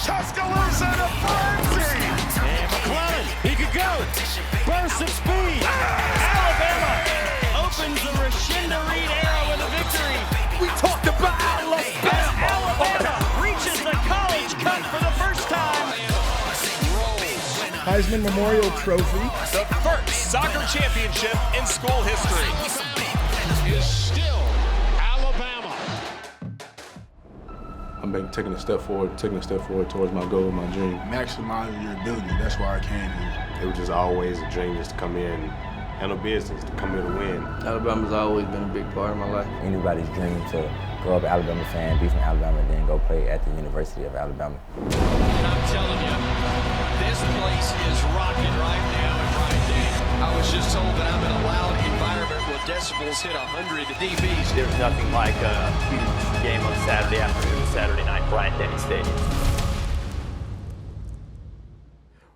Tuscaloosa to frenzy! And McClellan, he could go. Burst of speed. Alabama opens the Rashinda Reed era with a victory. We talked about Alabama reaches the College Cup for the first time. Heisman Memorial Trophy. The first soccer championship in school history. Is still Alabama. I'm taking a step forward towards my goal, my dream. Maximizing your ability, that's why I came here. It was just always a dream just to come in, handle business, to come here to win. Alabama's always been a big part of my life. Anybody's dream to grow up an Alabama fan, be from Alabama, and then go play at the University of Alabama. And I'm telling you, this place is rocking right now in Bryant-Denny. I was just told that I'm in a loud environment where decibels hit 100 dBs. There's nothing like a huge game on Saturday afternoon, Saturday night, Bryant-Denny Stadium.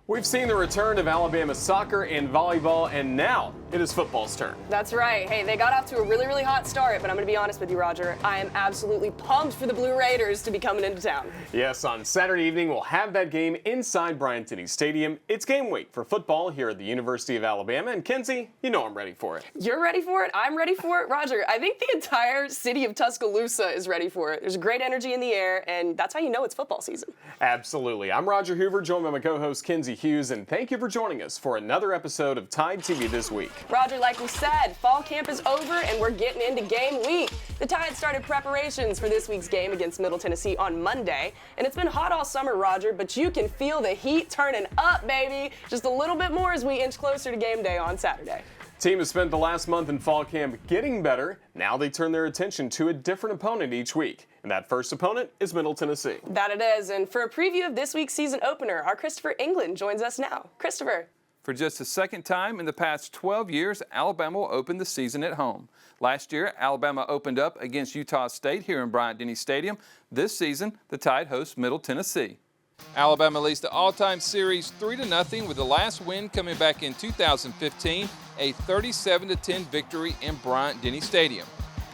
We've seen the return of Alabama soccer and volleyball, and now it is football's turn. That's right. Hey, they got off to a really, really hot start, but I'm going to be honest with you, Roger. I am absolutely pumped for the Blue Raiders to be coming into town. Yes, on Saturday evening, we'll have that game inside Bryant-Denny Stadium. It's game week for football here at the University of Alabama, and Kenzie, you know I'm ready for it. You're ready for it. I'm ready for it. Roger, I think the entire city of Tuscaloosa is ready for it. There's great energy in the air, and that's how you know it's football season. Absolutely. I'm Roger Hoover, joined by my co-host Kenzie Hughes, and thank you for joining us for another episode of TideTV This Week. Roger, like we said, fall camp is over and we're getting into game week. The Tide started preparations for this week's game against Middle Tennessee on Monday, and it's been hot all summer, Roger, but you can feel the heat turning up, baby, just a little bit more as we inch closer to game day on Saturday. Team has spent the last month in fall camp getting better. Now they turn their attention to a different opponent each week. And that first opponent is Middle Tennessee. That it is. And for a preview of this week's season opener, our Christopher England joins us now. Christopher. For just the second time in the past 12 years, Alabama will open the season at home. Last year, Alabama opened up against Utah State here in Bryant-Denny Stadium. This season, the Tide hosts Middle Tennessee. Alabama leads the all-time series 3-0 with the last win coming back in 2015, a 37-10 victory in Bryant-Denny Stadium.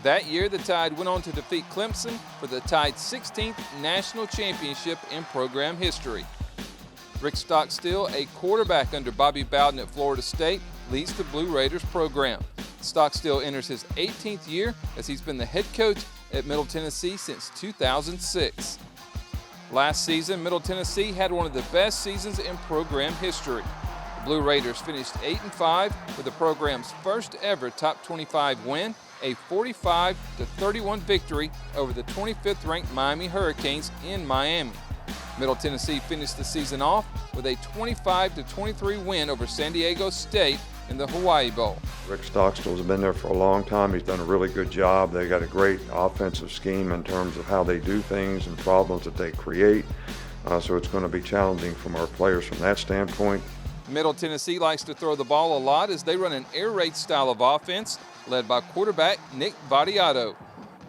That year, the Tide went on to defeat Clemson for the Tide's 16th national championship in program history. Rick Stockstill, a quarterback under Bobby Bowden at Florida State, leads the Blue Raiders program. Stockstill enters his 18th year as he's been the head coach at Middle Tennessee since 2006. Last season, Middle Tennessee had one of the best seasons in program history. The Blue Raiders finished 8-5 with the program's first ever top 25 win, a 45-31 victory over the 25th ranked Miami Hurricanes in Miami. Middle Tennessee finished the season off with a 25-23 win over San Diego State in the Hawaii Bowl. Rick Stockstill's been there for a long time. He's done a really good job. They got a great offensive scheme in terms of how they do things and problems that they create. So it's going to be challenging from our players from that standpoint. Middle Tennessee likes to throw the ball a lot as they run an air raid style of offense led by quarterback Nick Vattiato.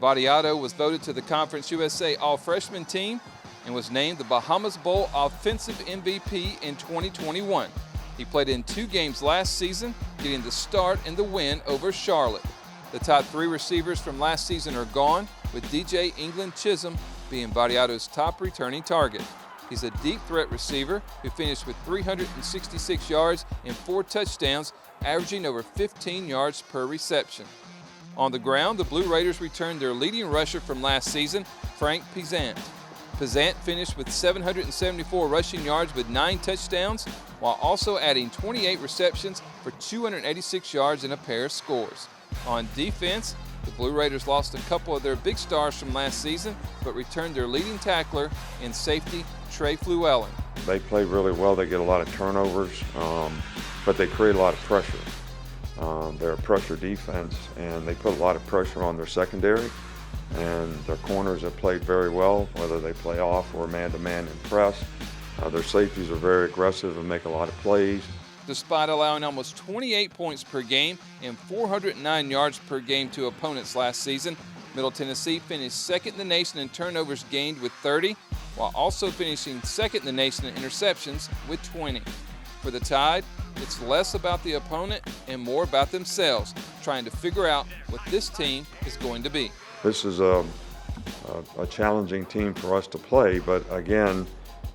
Vattiato was voted to the Conference USA All-Freshman team and was named the Bahamas Bowl Offensive MVP in 2021. He played in 2 games last season, getting the start and the win over Charlotte. The top 3 receivers from last season are gone, with DJ England Chisholm being Vattiato's top returning target. He's a deep threat receiver who finished with 366 yards and 4 touchdowns, averaging over 15 yards per reception. On the ground, the Blue Raiders returned their leading rusher from last season, Frank Peasant. Peasant finished with 774 rushing yards with 9 touchdowns, while also adding 28 receptions for 286 yards and a pair of scores. On defense, the Blue Raiders lost a couple of their big stars from last season, but returned their leading tackler in safety Trey Fluellen. They play really well. They get a lot of turnovers, but they create a lot of pressure. They're a pressure defense, and they put a lot of pressure on their secondary. And their corners have played very well, whether they play off or man-to-man and press. Their safeties are very aggressive and make a lot of plays. Despite allowing almost 28 points per game and 409 yards per game to opponents last season, Middle Tennessee finished second in the nation in turnovers gained with 30, while also finishing second in the nation in interceptions with 20. For the Tide, it's less about the opponent and more about themselves, trying to figure out what this team is going to be. This is a challenging team for us to play, but again,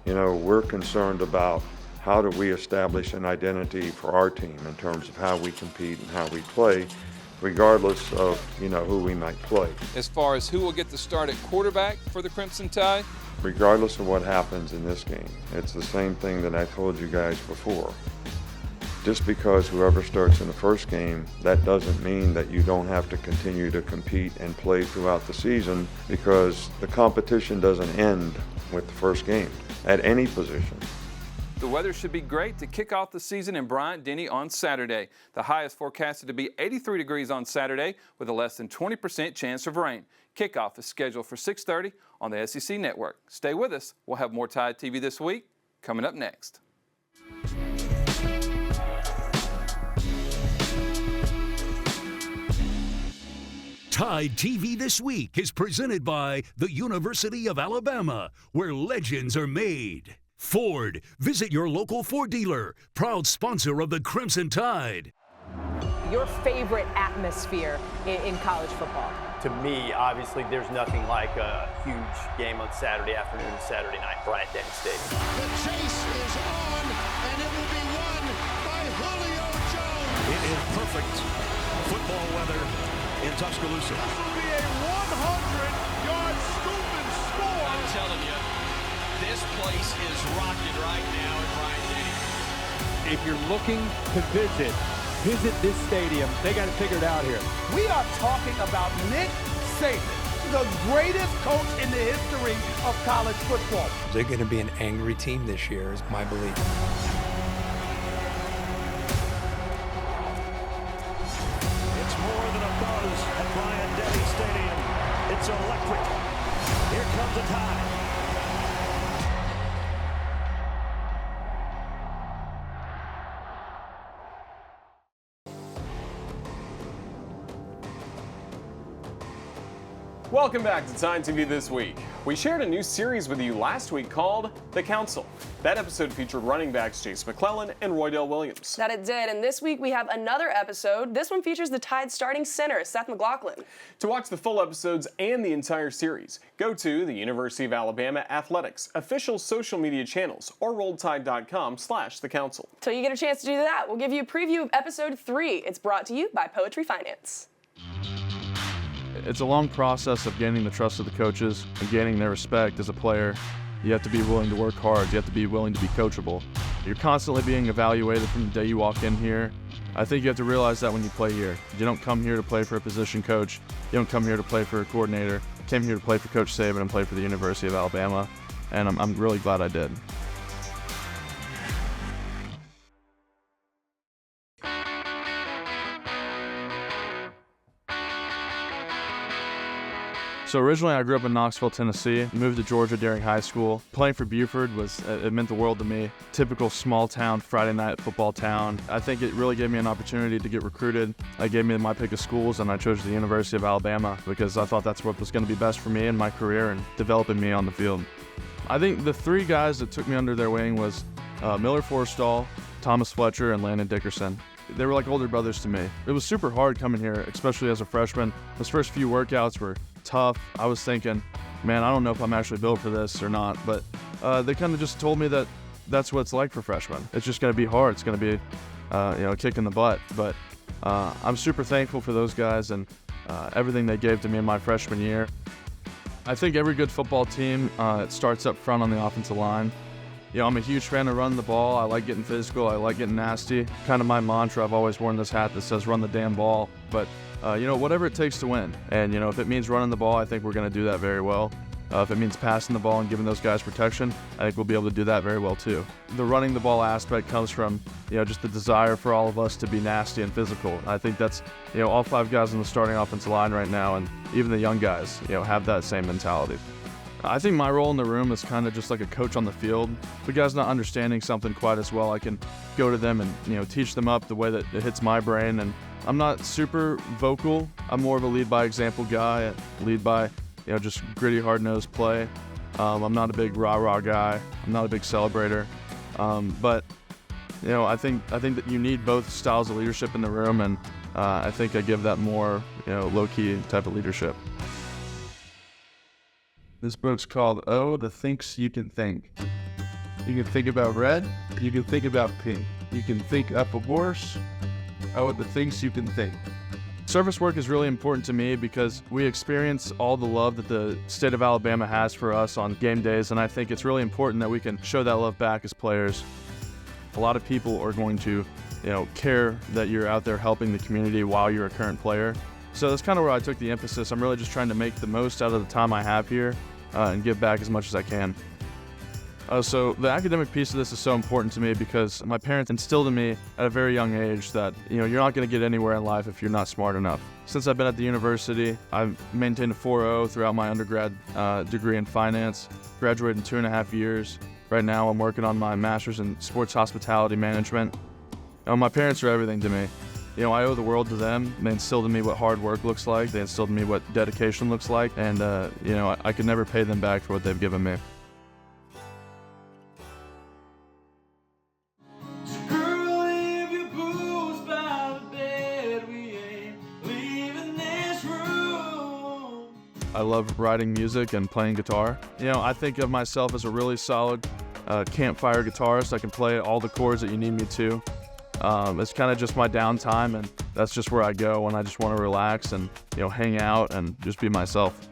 You know, we're concerned about how do we establish an identity for our team in terms of how we compete and how we play, regardless of, you know, who we might play. As far as who will get the start at quarterback for the Crimson Tide? Regardless of what happens in this game, it's the same thing that I told you guys before. Just because whoever starts in the first game, that doesn't mean that you don't have to continue to compete and play throughout the season, because the competition doesn't end with the first game at any position. The weather should be great to kick off the season in Bryant-Denny on Saturday. The high is forecasted to be 83 degrees on Saturday with a less than 20% chance of rain. Kickoff is scheduled for 6:30 on the SEC Network. Stay with us. We'll have more Tide TV this week coming up next. Tide TV This Week is presented by the University of Alabama, where legends are made. Ford, visit your local Ford dealer, proud sponsor of the Crimson Tide. Your favorite atmosphere in college football? To me, obviously, there's nothing like a huge game on Saturday afternoon, Saturday night, Bryant-Denny Stadium. The chase is on, and it will be won by Julio Jones. It is perfect football weather in Tuscaloosa. This will be a 100-yard scoop and score. I'm telling you, this place is rocking right now in Bryant-Denny. If you're looking to visit this stadium. They got it figured out here. We are talking about Nick Saban, the greatest coach in the history of college football. They're going to be an angry team this year, is my belief. It's more than a buzz at Bryant-Denny Stadium. It's electric. Here comes the Tide. Welcome back to Tide TV This Week. We shared a new series with you last week called The Council. That episode featured running backs Chase McClellan and Roydell Williams. That it did, and this week we have another episode. This one features the Tide starting center, Seth McLaughlin. To watch the full episodes and the entire series, go to the University of Alabama Athletics official social media channels or rolltide.com/The Council. Till you get a chance to do that, we'll give you a preview of episode 3. It's brought to you by Poetry Finance. It's a long process of gaining the trust of the coaches and gaining their respect as a player. You have to be willing to work hard. You have to be willing to be coachable. You're constantly being evaluated from the day you walk in here. I think you have to realize that when you play here. You don't come here to play for a position coach. You don't come here to play for a coordinator. I came here to play for Coach Saban and play for the University of Alabama, and I'm really glad I did. So originally I grew up in Knoxville, Tennessee, moved to Georgia during high school. Playing for Buford it meant the world to me. Typical small town Friday night football town. I think it really gave me an opportunity to get recruited. It gave me my pick of schools, and I chose the University of Alabama because I thought that's what was going to be best for me in my career and developing me on the field. I think the three guys that took me under their wing was Miller Forstall, Thomas Fletcher, and Landon Dickerson. They were like older brothers to me. It was super hard coming here, especially as a freshman. Those first few workouts were tough. I was thinking, man, I don't know if I'm actually built for this or not, but they kind of just told me that that's what it's like for freshmen. It's just going to be hard. It's going to be a kick in the butt, but I'm super thankful for those guys and everything they gave to me in my freshman year. I think every good football team it starts up front on the offensive line. You know, I'm a huge fan of running the ball. I like getting physical. I like getting nasty. Kind of my mantra. I've always worn this hat that says run the damn ball. But, whatever it takes to win. And, if it means running the ball, I think we're going to do that very well. If it means passing the ball and giving those guys protection, I think we'll be able to do that very well too. The running the ball aspect comes from, just the desire for all of us to be nasty and physical. I think that's, all 5 guys in the starting offensive line right now, and even the young guys, have that same mentality. I think my role in the room is kind of just like a coach on the field. If a guy's not understanding something quite as well, I can go to them and teach them up the way that it hits my brain. And I'm not super vocal. I'm more of a lead by example guy, lead by just gritty, hard-nosed play. I'm not a big rah-rah guy. I'm not a big celebrator. But I think that you need both styles of leadership in the room, and I think I give that more low-key type of leadership. This book's called Oh, the Thinks You Can Think. You can think about red. You can think about pink. You can think up a horse. Oh, the things you can think. Service work is really important to me because we experience all the love that the state of Alabama has for us on game days, and I think it's really important that we can show that love back as players. A lot of people are going to, care that you're out there helping the community while you're a current player. So that's kind of where I took the emphasis. I'm really just trying to make the most out of the time I have here and give back as much as I can. So the academic piece of this is so important to me because my parents instilled in me at a very young age that you're not going to get anywhere in life if you're not smart enough. Since I've been at the university, I've maintained a 4.0 throughout my undergrad degree in finance, graduated in 2.5 years. Right now I'm working on my master's in sports hospitality management. My parents are everything to me. I owe the world to them. They instilled in me what hard work looks like. They instilled in me what dedication looks like. And, I could never pay them back for what they've given me. I love writing music and playing guitar. I think of myself as a really solid campfire guitarist. I can play all the chords that you need me to. It's kind of just my downtime, and that's just where I go when I just want to relax and hang out and just be myself.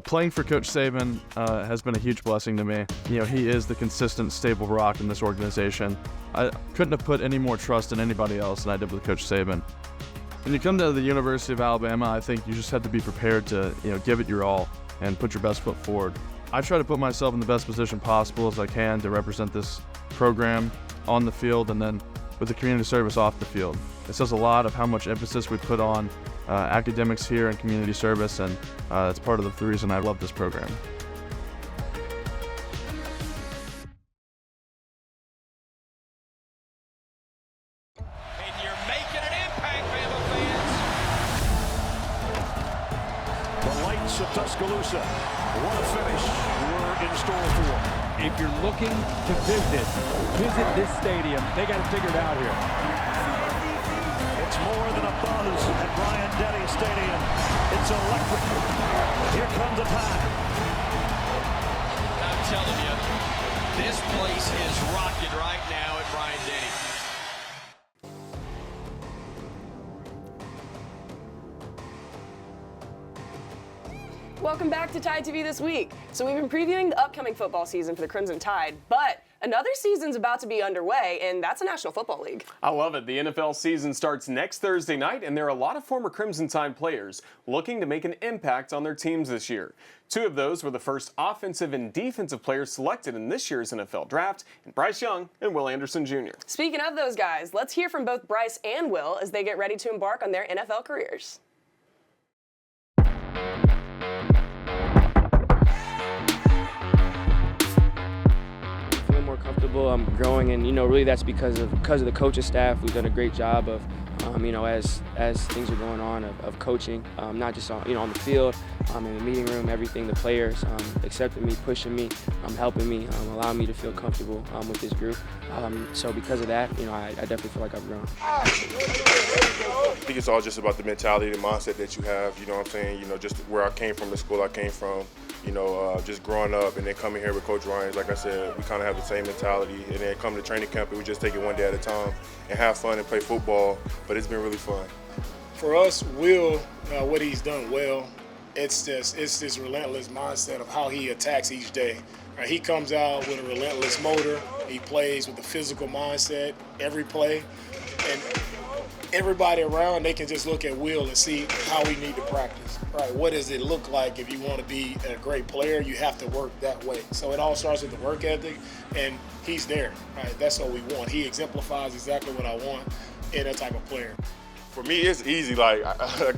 Playing for Coach Saban has been a huge blessing to me. He is the consistent, stable rock in this organization. I couldn't have put any more trust in anybody else than I did with Coach Saban. When you come to the University of Alabama, I think you just have to be prepared to give it your all and put your best foot forward. I try to put myself in the best position possible as I can to represent this program on the field and then with the community service off the field. It says a lot of how much emphasis we put on academics here and community service, and that's part of the reason I love this program. And you're making an impact, Bama fans. The lights of Tuscaloosa. What a finish we're in store for. If you're looking to visit this stadium. They got to figure it out here. It's more than a buzz at Bryant-Denny Stadium. It's electric. Here comes the Tide. I'm telling you, this place is rocking right now at Bryant-Denny. Welcome back to Tide TV This Week. So we've been previewing the upcoming football season for the Crimson Tide, but another season's about to be underway, and that's the National Football League. I love it. The NFL season starts next Thursday night, and there are a lot of former Crimson Tide players looking to make an impact on their teams this year. Two of those were the first offensive and defensive players selected in this year's NFL draft, and Bryce Young and Will Anderson Jr. Speaking of those guys, let's hear from both Bryce and Will as they get ready to embark on their NFL careers. More comfortable. I'm growing, and really that's because of the coaching staff. We've done a great job of as things are going on of coaching, not just on the field, in the meeting room, everything. The players accepting me, pushing me, helping me, allowing me to feel comfortable with this group. So because of that, I definitely feel like I've grown. I think it's all just about the mentality, the mindset that you have. You know what I'm saying? Just where I came from, the school I came from. Just growing up and then coming here with Coach Ryan, like I said, we kind of have the same mentality. And then come to training camp and we just take it one day at a time and have fun and play football. But it's been really fun. For us, Will, what he's done well, it's this relentless mindset of how he attacks each day. He comes out with a relentless motor. He plays with a physical mindset every play. And everybody around, they can just look at Will and see how we need to practice. Right? What does it look like if you want to be a great player? You have to work that way. So it all starts with the work ethic, and he's there. Right? That's what we want. He exemplifies exactly what I want in that type of player. For me, it's easy. Like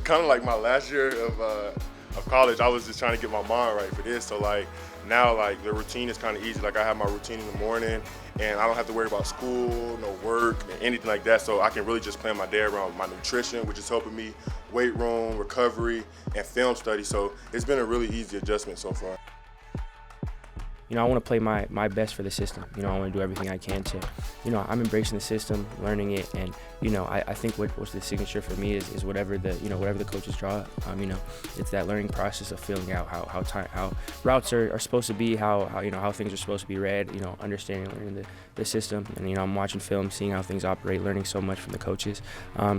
kind of like my last year of college, I was just trying to get my mind right for this. So now the routine is kind of easy. I have my routine in the morning, and I don't have to worry about school, no work, anything like that. So I can really just plan my day around my nutrition, which is helping me, weight room, recovery, and film study. So it's been a really easy adjustment so far. I want to play my best for the system. I want to do everything I can to, I'm embracing the system, learning it, and I think what's the signature for me is whatever the coaches draw up. It's that learning process of feeling out how routes are supposed to be, how things are supposed to be read. Understanding, learning the system, and I'm watching film, seeing how things operate, learning so much from the coaches.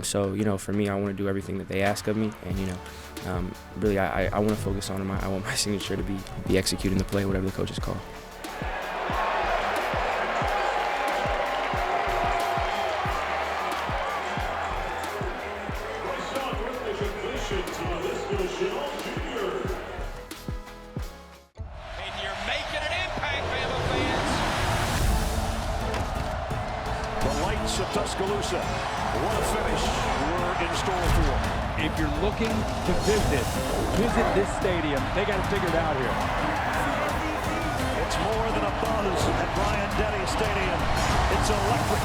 So for me, I want to do everything that they ask of me, and really I want to focus on I want my signature to be executing the play, whatever the coaches call. Of Tuscaloosa. What a finish we're in store for. If you're looking to visit this stadium. They got it figured out here. It's more than a buzz at Bryant-Denny Stadium. It's electric.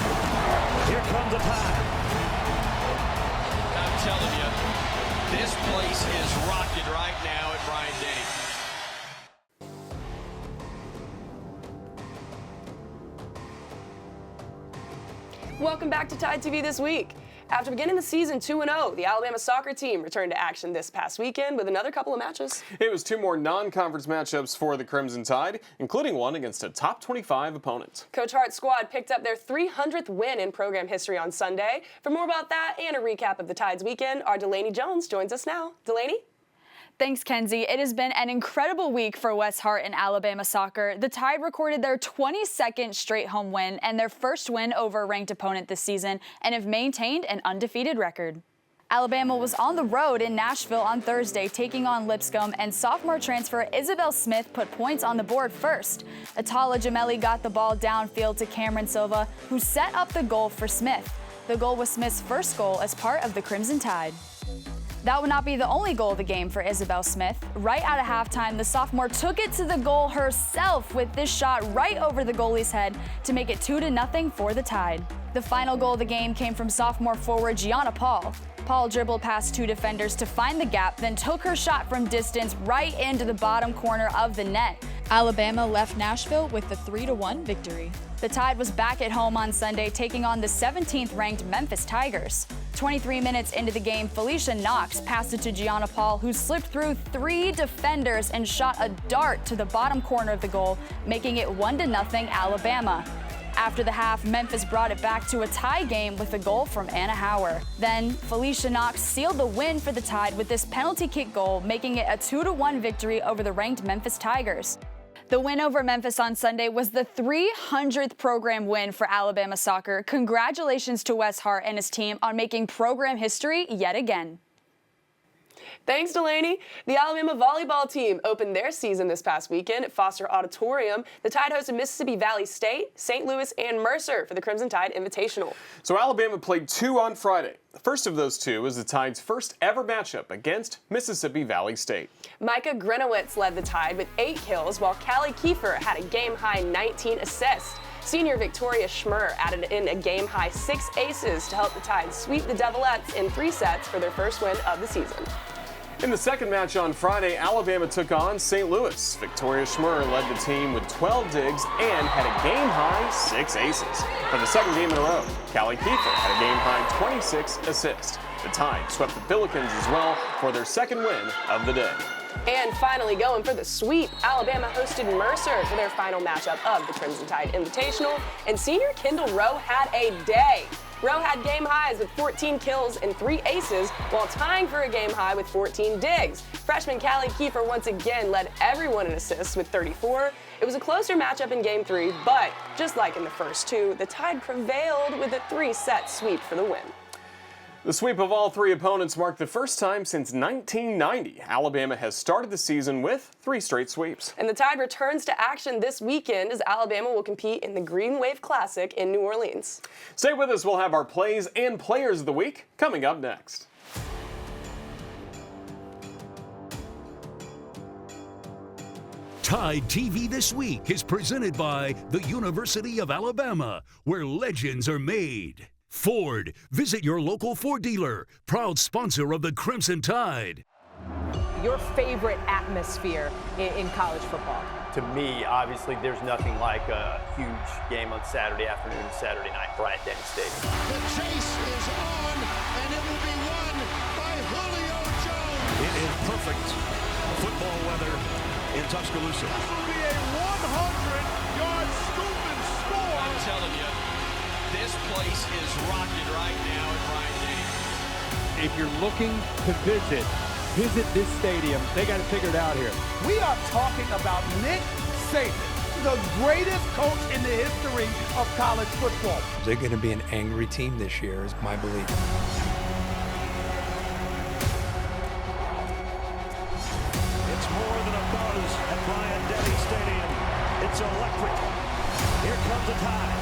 Here comes the Tide. I'm telling you, this place is rocking right now at Bryant-Denny. Welcome back to Tide TV This Week. After beginning the season 2-0, the Alabama soccer team returned to action this past weekend with another couple of matches. It was 2 more non-conference matchups for the Crimson Tide, including one against a top 25 opponent. Coach Hart's squad picked up their 300th win in program history on Sunday. For more about that and a recap of the Tide's weekend, our Delaney Jones joins us now. Delaney? Thanks, Kenzie. It has been an incredible week for Wes Hart and Alabama soccer. The Tide recorded their 22nd straight home win and their first win over a ranked opponent this season and have maintained an undefeated record. Alabama was on the road in Nashville on Thursday, taking on Lipscomb, and sophomore transfer Isabel Smith put points on the board first. Atala Jameli got the ball downfield to Cameron Silva, who set up the goal for Smith. The goal was Smith's first goal as part of the Crimson Tide. That would not be the only goal of the game for Isabel Smith. Right out of halftime, the sophomore took it to the goal herself with this shot right over the goalie's head to make it 2-0 for the Tide. The final goal of the game came from sophomore forward Gianna Paul. Paul dribbled past 2 defenders to find the gap, then took her shot from distance right into the bottom corner of the net. Alabama left Nashville with the 3-1 victory. The Tide was back at home on Sunday, taking on the 17th ranked Memphis Tigers. 23 minutes into the game, Felicia Knox passed it to Gianna Paul, who slipped through 3 defenders and shot a dart to the bottom corner of the goal, making it 1-0 Alabama. After the half, Memphis brought it back to a tie game with a goal from Anna Hauer. Then, Felicia Knox sealed the win for the Tide with this penalty kick goal, making it a 2-1 victory over the ranked Memphis Tigers. The win over Memphis on Sunday was the 300th program win for Alabama soccer. Congratulations to Wes Hart and his team on making program history yet again. Thanks, Delaney. The Alabama volleyball team opened their season this past weekend at Foster Auditorium. The Tide hosted Mississippi Valley State, St. Louis, and Mercer for the Crimson Tide Invitational. So Alabama played 2 on Friday. The first of those 2 was the Tide's first ever matchup against Mississippi Valley State. Micah Grenowitz led the Tide with 8 kills, while Callie Kiefer had a game-high 19 assists. Senior Victoria Schmur added in a game-high 6 aces to help the Tide sweep the Devilettes in 3 sets for their first win of the season. In the second match on Friday, Alabama took on St. Louis. Victoria Schmur led the team with 12 digs and had a game-high 6 aces. For the second game in a row, Callie Kiefer had a game-high 26 assists. The Tide swept the Billikens as well for their second win of the day. And finally, going for the sweep, Alabama hosted Mercer for their final matchup of the Crimson Tide Invitational, and senior Kendall Rowe had a day. Rowe had game highs with 14 kills and 3 aces, while tying for a game high with 14 digs. Freshman Callie Kiefer once again led everyone in assists with 34. It was a closer matchup in Game 3, but just like in the first 2, the Tide prevailed with a 3-set sweep for the win. The sweep of all 3 opponents marked the first time since 1990 Alabama has started the season with 3 straight sweeps. And the Tide returns to action this weekend as Alabama will compete in the Green Wave Classic in New Orleans. Stay with us. We'll have our plays and players of the week coming up next. Tide TV This Week is presented by the University of Alabama, where legends are made. Ford, visit your local Ford dealer, proud sponsor of the Crimson Tide. your favorite atmosphere in college football? To me, obviously, there's nothing like a huge game on Saturday afternoon, Saturday night, Bryant-Denny Stadium. The chase is on, and it will be won by Julio Jones. It is perfect football weather in Tuscaloosa. This will be a 100-yard scoop and score. I'm telling you, this place is rocking right now at Bryant-Denny. If you're looking to visit this stadium. They got it figured out here. We are talking about Nick Saban, the greatest coach in the history of college football. They're going to be an angry team this year, is my belief. It's more than a buzz at Bryant-Denny Stadium. It's electric. Here comes the Tide.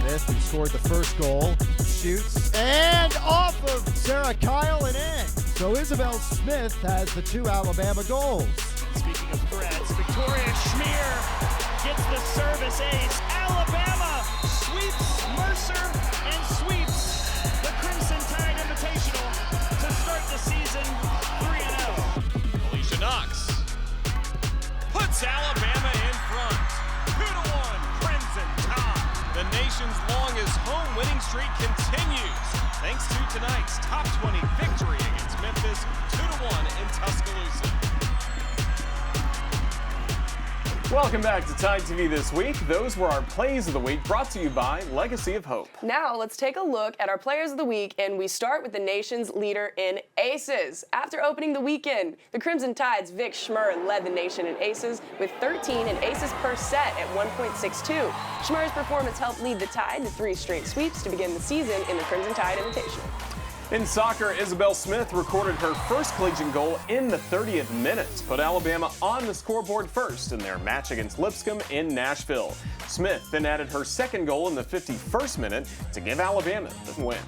Smith, who scored the first goal, shoots, and off of Sarah Kyle and in. So Isabel Smith has the 2 Alabama goals. Speaking of threats, Victoria Schmier gets the service ace. Alabama sweeps Mercer and sweeps the Crimson Tide Invitational to start the season 3-0. Alicia Knox puts Alabama in front. 2-1 Crimson Tide. The nation's longest home winning streak continues thanks to tonight's top 20 victory against Memphis, 2-1 in Tuscaloosa. Welcome back to Tide TV This Week. Those were our Plays of the Week, brought to you by Legacy of Hope. Now let's take a look at our Players of the Week, and we start with the nation's leader in aces. After opening the weekend, the Crimson Tide's Vic Schmur led the nation in aces with 13 and aces per set at 1.62. Schmur's performance helped lead the Tide to 3 straight sweeps to begin the season in the Crimson Tide Invitational. In soccer, Isabel Smith recorded her first collegiate goal in the 30th minute, put Alabama on the scoreboard first in their match against Lipscomb in Nashville. Smith then added her second goal in the 51st minute to give Alabama the win.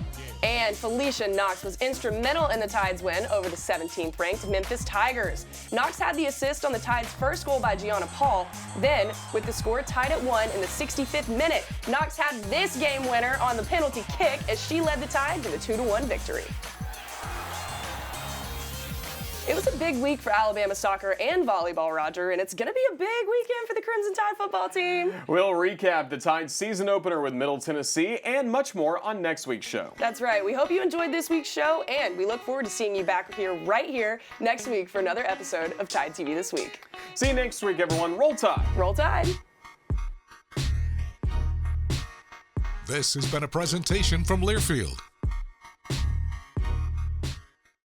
And Felicia Knox was instrumental in the Tide's win over the 17th-ranked Memphis Tigers. Knox had the assist on the Tide's first goal by Gianna Paul. Then, with the score tied at 1 in the 65th minute, Knox had this game winner on the penalty kick as she led the Tide to the 2-1 victory. It was a big week for Alabama soccer and volleyball, Roger, and it's going to be a big weekend for the Crimson Tide football team. We'll recap the Tide's season opener with Middle Tennessee and much more on next week's show. That's right. We hope you enjoyed this week's show, and we look forward to seeing you back here right here next week for another episode of Tide TV This Week. See you next week, everyone. Roll Tide. Roll Tide. This has been a presentation from Learfield,